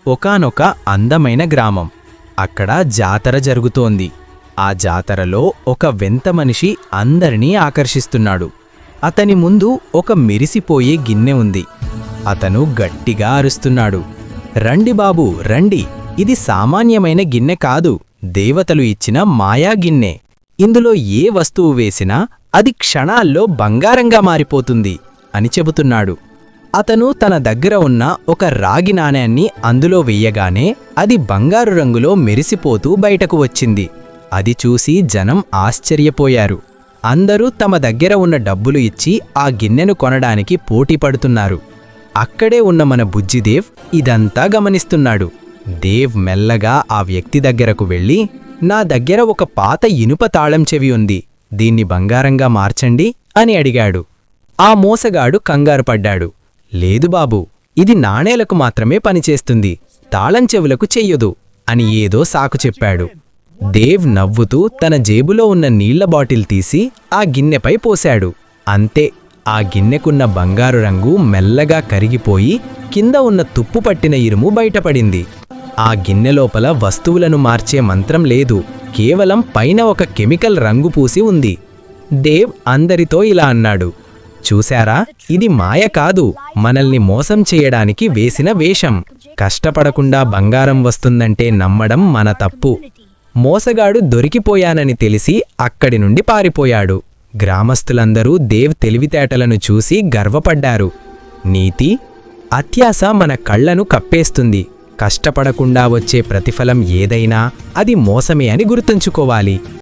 ఒకానొక అందమైన గ్రామం. అక్కడ జాతర జరుగుతోంది. ఆ జాతరలో ఒక వింత మనిషి అందరినీ ఆకర్షిస్తున్నాడు. అతని ముందు ఒక మెరిసిపోయే గిన్నె ఉంది. అతను గట్టిగా అరుస్తున్నాడు, రండి బాబూ రండి, ఇది సామాన్యమైన గిన్నె కాదు, దేవతలు ఇచ్చిన మాయా గిన్నె. ఇందులో ఏ వస్తువు వేసినా అది క్షణాల్లో బంగారంగా మారిపోతుంది అని చెబుతున్నాడు. అతను తన దగ్గర ఉన్న ఒక రాగి నాణేన్ని అందులో వెయ్యగానే అది బంగారు రంగులో మెరిసిపోతూ బయటకు వచ్చింది. అది చూసి జనం ఆశ్చర్యపోయారు. అందరూ తమ దగ్గర ఉన్న డబ్బులు ఇచ్చి ఆ గిన్నెను కొనడానికి పోటీ పడుతున్నారు. అక్కడే ఉన్న మన బుజ్జిదేవ్ ఇదంతా గమనిస్తున్నాడు. దేవ్ మెల్లగా ఆ వ్యక్తి దగ్గరకు వెళ్ళి, నా దగ్గర ఒక పాత ఇనుప తాళం చెవి ఉంది, దీన్ని బంగారంగా మార్చండి అని అడిగాడు. ఆ మోసగాడు కంగారుపడ్డాడు. లేదు బాబూ, ఇది నాణేలకు మాత్రమే పనిచేస్తుంది, తాళం చెవులకు చెయ్యదు అని ఏదో సాకు చెప్పాడు. దేవ్ నవ్వుతూ తన జేబులో ఉన్న నీళ్ల బాటిల్ తీసి ఆ గిన్నెపై పోశాడు. అంతే, ఆ గిన్నెకున్న బంగారు రంగు మెల్లగా కరిగిపోయి కింద ఉన్న తుప్పు పట్టిన ఇరుము బయటపడింది. ఆ గిన్నె లోపల వస్తువులను మార్చే మంత్రం లేదు, కేవలం పైన ఒక కెమికల్ రంగు పూసి ఉంది. దేవ్ అందరితో ఇలా అన్నాడు, చూశారా, ఇది మాయ కాదు, మనల్ని మోసం చేయడానికి వేసిన వేషం. కష్టపడకుండా బంగారం వస్తుందంటే నమ్మడం మన తప్పు. మోసగాడు దొరికిపోయానని తెలిసి అక్కడి నుండి పారిపోయాడు. గ్రామస్తులందరూ దేవ్ తెలివితేటలను చూసి గర్వపడ్డారు. నీతి: అత్యాశ మన కళ్లను కప్పేస్తుంది. కష్టపడకుండా వచ్చే ప్రతిఫలం ఏదైనా అది మోసమే అని గుర్తుంచుకోవాలి.